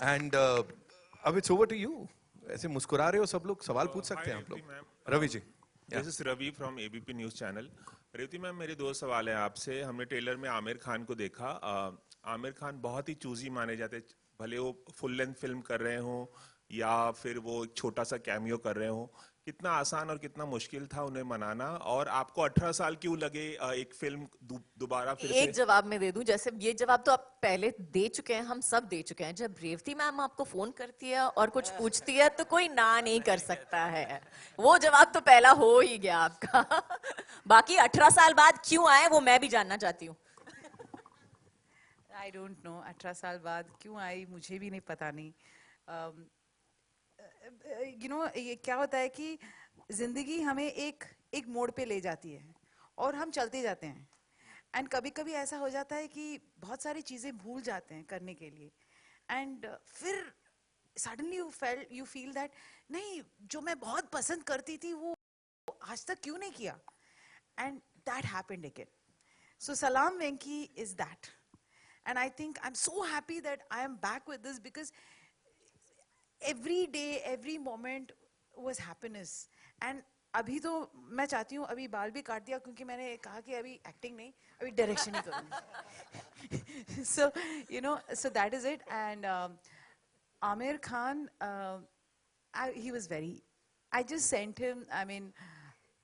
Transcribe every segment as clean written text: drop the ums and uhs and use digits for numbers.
And अब it's over to you. ऐसे मुस्कुरा रहे हो, सब लोग सवाल पूछ सकते हैं आप लोग. Ravi ji. This is Ravi from ABP news channel. Revathi ma'am, मेरे दो सवाल हैं आपसे. हमने ट्रेलर में आमिर खान को देखा. आमिर खान बहुत ही चूजी माने जाते, भले वो फुल लेंथ फिल्म कर रहे हो या फिर वो एक छोटा सा कैमियो कर रहे हो. कितना आसान और कितना मुश्किल था उन्हें मनाना, और आपको 18 साल क्यों लगे एक फिल्म दोबारा फिर से? एक जवाब मैं दे दूं, जैसे ये जवाब तो आप पहले दे चुके हैं, हम सब दे चुके हैं. जब रेवती मैम आपको फोन करती है और कुछ पूछती है तो कोई ना नहीं कर सकता है. वो जवाब तो पहला हो ही गया आपका. बाकी 18 साल बाद क्यों आए वो मैं भी जानना चाहती हूँ. आई डोंट नो 18 साल बाद क्यों आई, मुझे भी नहीं पता. नहीं ये क्या होता है कि जिंदगी हमें एक एक मोड़ पे ले जाती है और हम चलते जाते हैं. एंड कभी कभी ऐसा हो जाता है कि बहुत सारी चीज़ें भूल जाते हैं करने के लिए. एंड फिर सडनली यू फील दैट नहीं, जो मैं बहुत पसंद करती थी वो आज तक क्यों नहीं किया. And that happened again. So सलाम Venky is that. And I think I am so happy that I am back with this because every day, every moment was happiness. And अभी तो मैं चाहती हूँ, अभी बाल भी काट दिया क्योंकि मैंने कहा कि अभी एक्टिंग नहीं, अभी डायरेक्शन ही करूँगी. So that is it. And Amir Khan, he was very, I just sent him, I mean,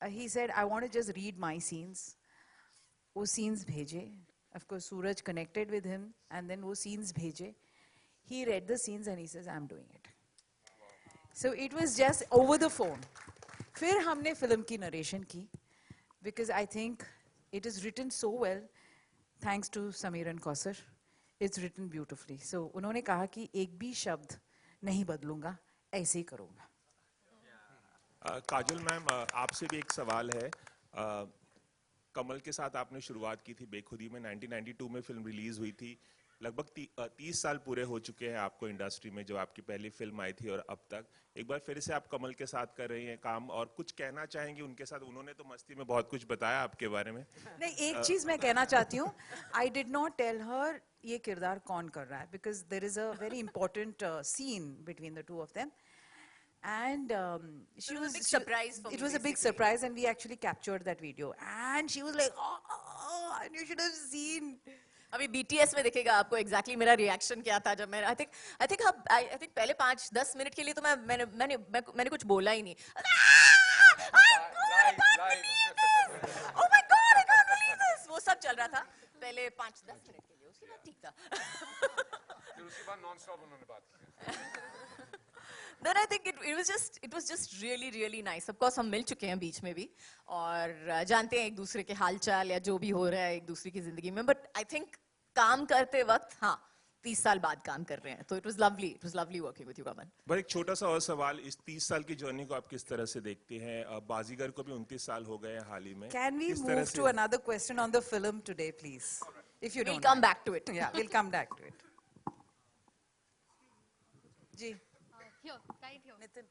he said, I want to just read my scenes. वो scenes भेजे. Of course, Suraj connected with him and then वो scenes भेजे. He read the scenes and he says, I'm doing it. So it was just over the phone. फिर हमने film की narration की because I think it is written so well thanks to Samiran Kausar. It's written beautifully. So उन्होंने कहा कि एक भी शब्द नहीं बदलूंगा, ऐसे ही करूंगा. काजल मैम, आपसे भी एक सवाल है. कमल के साथ आपने शुरुआत की थी बेखुदी में. 1992 में फिल्म रिलीज हुई थी. लगभग 30 साल पूरे हो चुके हैं आपको इंडस्ट्री में, जो आपकी पहली फिल्म आई थी और अब तक. एक बार फिर से आप कमल के साथ कर रही हैं काम, और कुछ कहना चाहेंगे उनके साथ? उन्होंने तो मस्ती में बहुत कुछ बताया आपके बारे में. नहीं, एक चीज मैं कहना चाहती हूँ. I did not tell her ये किरदार कौन कर रहा है because there is a very important scene between the two of them. And she was a big surprise for me. It was a big surprise, and we actually captured that video. And she was like, "Oh, and you should have seen." अभी BTS में दिखेगा आपको exactly मेरा reaction क्या था जब मैंने I think पहले 5-10 मिनट के लिए तो मैंने कुछ बोला ही नहीं. Oh my God, I can't believe this. वो सब चल रहा था पहले 5-10 मिनट के लिए. उसके बाद ठीक था. फिर उसके बाद non-stop उन्होंने बात की. Then I think it was just really nice. Of course हम मिल चुके हैं बीच में भी और जानते हैं एक दूसरे के हालचाल या जो भी हो रहा है एक दूसरे की जिंदगी में. But I think काम करते वक्त 30 साल बाद काम कर रहे हैं. तो it was lovely working with you, Kamal. पर एक छोटा सा और सवाल, इस 30 साल की जर्नी को आप किस तरह से देखते हैं? बाजीगर को भी 29 साल हो गए हैं हाल ही में. Can we move to another question on the film today, please? If you don't. We'll come back to it. Yeah, we'll come back to it. Ji. Here, right here. Nitin.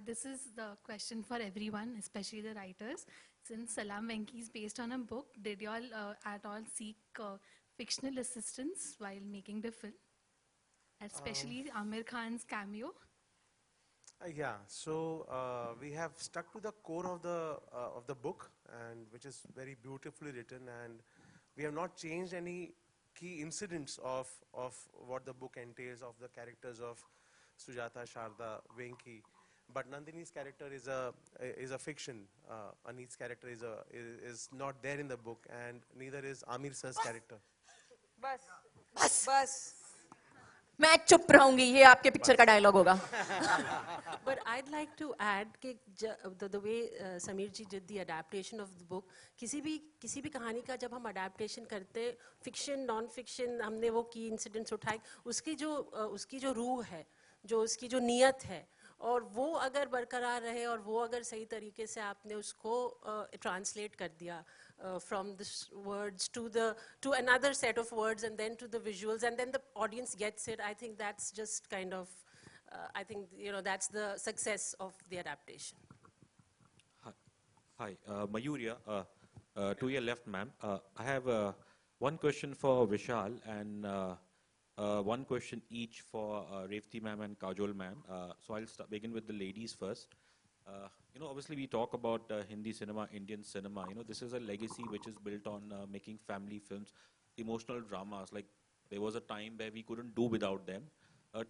This is the question for everyone, especially the writers. Since Salam Venki is based on a book, did you all at all seek fictional assistance while making the film? Especially Amir Khan's cameo? Yeah, so we have stuck to the core of the book, and which is very beautifully written, and we have not changed any key incidents of what the book entails, of the characters of Sujata, Sharda, Venki. But Nandini's character is a fiction. Aneet's character is not there in the book, and neither is Amir sir's character. बस मैं चुप रहूंगी, ये आपके picture का dialogue होगा. But I'd like to add that the way Samir ji did the adaptation of the book, किसी भी कहानी का जब हम adaptation करते हैं, fiction, non-fiction, हमने वो key incidents उठाए, उसकी जो रूह है, जो उसकी जो नीयत है, और वो अगर बरकरार रहे और वो अगर सही तरीके से आपने उसको translate कर दिया from the words to another set of words and then to the visuals, and then the audience gets it. I think that's just kind of I think that's the success of the adaptation. Hi, Mayurya, to your left, ma'am. I have one question for Vishal, and One question each for Revati ma'am and Kajol ma'am. So I'll begin with the ladies first. Obviously we talk about Hindi cinema, Indian cinema. This is a legacy which is built on making family films, emotional dramas. Like there was a time where we couldn't do without them.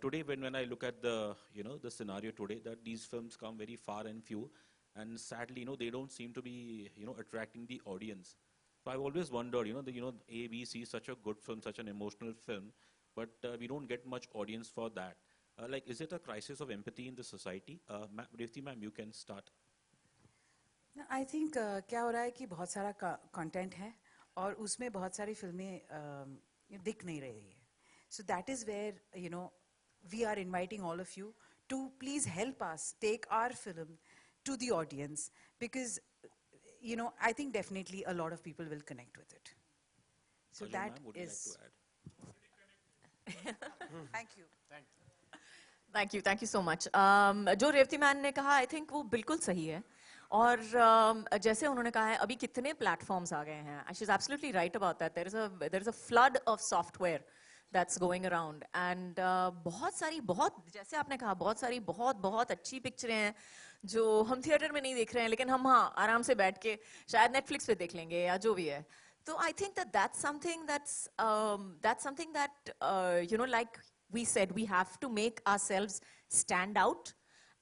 Today, when I look at the the scenario today, that these films come very far and few, and sadly, they don't seem to be attracting the audience. So I've always wondered, A, B, C, such a good film, such an emotional film, but we don't get much audience for that. Like, is it a crisis of empathy in the society? Revati ma'am, you can start. I think क्या हो रहा है कि बहुत सारा content है और उसमें बहुत सारी फिल्में दिख नहीं रही है. So that is where we are inviting all of you to please help us take our film to the audience, because I think definitely a lot of people will connect with it. So Kajol that ma'am, would you like is. to add? Thank you. Thank you so much. जो Revati man ने कहा, I think वो बिल्कुल सही है. और जैसे उन्होंने कहा है, अभी कितने प्लेटफॉर्म्स आ गए हैं. She is absolutely right about that. There is a flood of software that's going around, and बहुत जैसे आपने कहा, बहुत अच्छी पिक्चरें हैं जो हम थिएटर में नहीं देख रहे हैं, लेकिन हम आराम से बैठ के शायद नेटफ्लिक्स पे देख लेंगे या जो भी है. So I think that's something that like we said, we have to make ourselves stand out,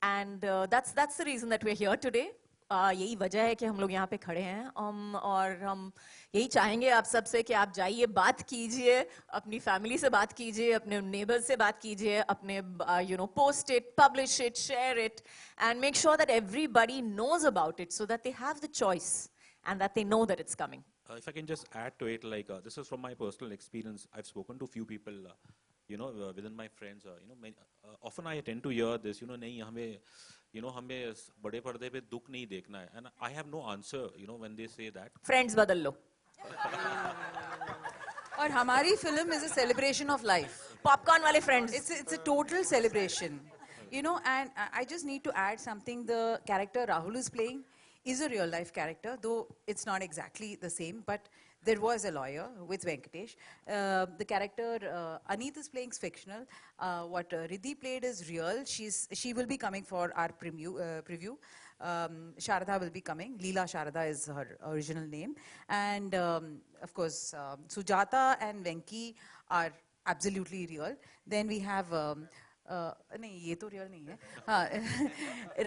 and that's the reason that we're here today. यही वजह है कि हम लोग यहाँ पे खड़े हैं, और हम यही चाहेंगे आप सबसे कि आप जाइए, बात कीजिए, अपनी फैमिली से बात कीजिए, अपने नेबर्स से बात कीजिए, अपने post it, publish it, share it, and make sure that everybody knows about it so that they have the choice and that they know that it's coming. If I can just add to it, like this is from my personal experience. I've spoken to few people, within my friends. Often I tend to hear this, नहीं हमें बड़े पर्दे पे दुख नहीं देखना है, and I have no answer, when they say that. Friends बदल लो. और हमारी film is a celebration of life. Popcorn वाले friends. It's a total celebration, and I just need to add something. The character Rahul is playing is a real life character, though it's not exactly the same, but there was a lawyer with Venkatesh. The character Aneet is playing fictional. What Riddhi played is real. She will be coming for our preview. Sharada will be coming. Leela Sharada is her original name. And of course, Sujata and Venki are absolutely real. Then we have नहीं, ये तो real नहीं है. हाँ,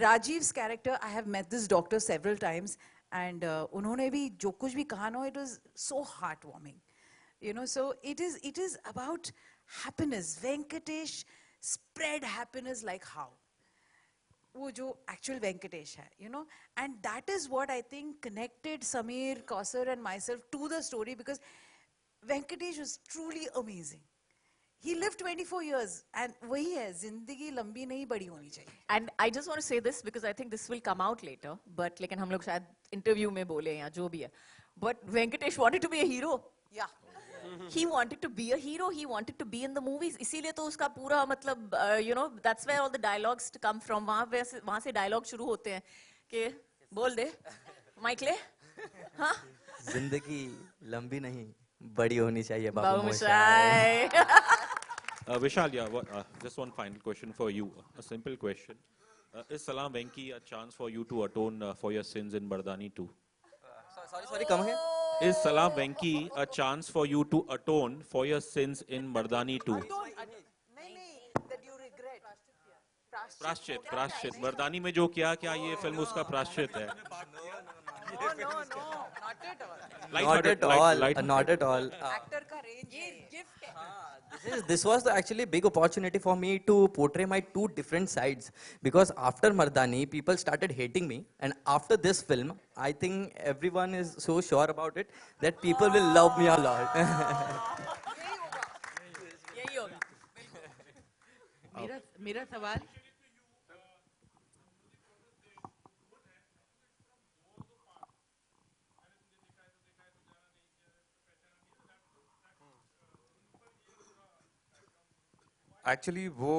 Rajiv's character, I have met this doctor several times, and उन्होंने भी जो कुछ भी कहा ना, it was so heartwarming. So it is about happiness. Venkatesh spread happiness like how? वो जो actual Venkatesh है, and that is what I think connected Sameer, Kausar and myself to the story, because Venkatesh was truly amazing. He lived 24 years, and वही है, जिंदगी लंबी नहीं बड़ी होनी चाहिए. And I just want to say this because I think this will come out later, but लेकिन हम लोग शायद interview में बोले या जो भी है. But Venkatesh wanted to be a hero. Yeah. He wanted to be a hero. He wanted to be in the movies. इसीलिए तो उसका पूरा मतलब that's where all the dialogues come from. वहाँ से dialogue शुरू होते हैं कि बोल दे, माइक ले, हाँ? जिंदगी लंबी नहीं बड़ी होनी चाहिए बाबू मोशाय. Vishal, just one final question for you. A simple question. Is Salam Venki a chance for you to atone for your sins in Mardani 2? Sorry, come again? Is Salam Venki a chance for you to atone for your sins in Mardani 2? That you regret. प्राश्चित. मर्दानी में जो किया, क्या ये film उसका प्राश्चित है? No, not at all. Not at all. Actor का range ये gift है. This was actually a big opportunity for me to portray my two different sides, because after Mardani, people started hating me, and after this film, I think everyone is so sure about it that people will love me a lot. यही होगा. मेरा सवाल actually वो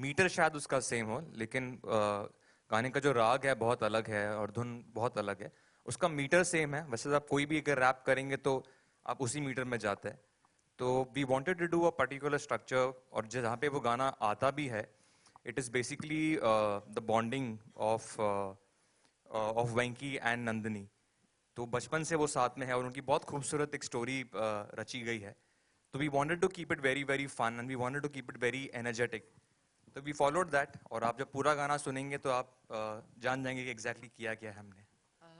metre शायद उसका same हो, लेकिन गाने का जो राग है बहुत अलग है और धुन बहुत अलग है. उसका मीटर सेम है. वैसे आप कोई भी अगर रैप करेंगे तो आप उसी मीटर में जाते हैं. तो we wanted to do a particular structure, और जहाँ पे वो गाना आता भी है, it is basically the bonding of Venky and Nandini. तो बचपन से वो साथ में है और उनकी बहुत खूबसूरत एक स्टोरी रची गई है। तो we wanted to keep it very very fun and we wanted to keep it very energetic. तो वी फॉलोड दैट, और आप जब पूरा गाना सुनेंगे तो आप जान जाएंगे कि एग्जैक्टली किया क्या है हमने।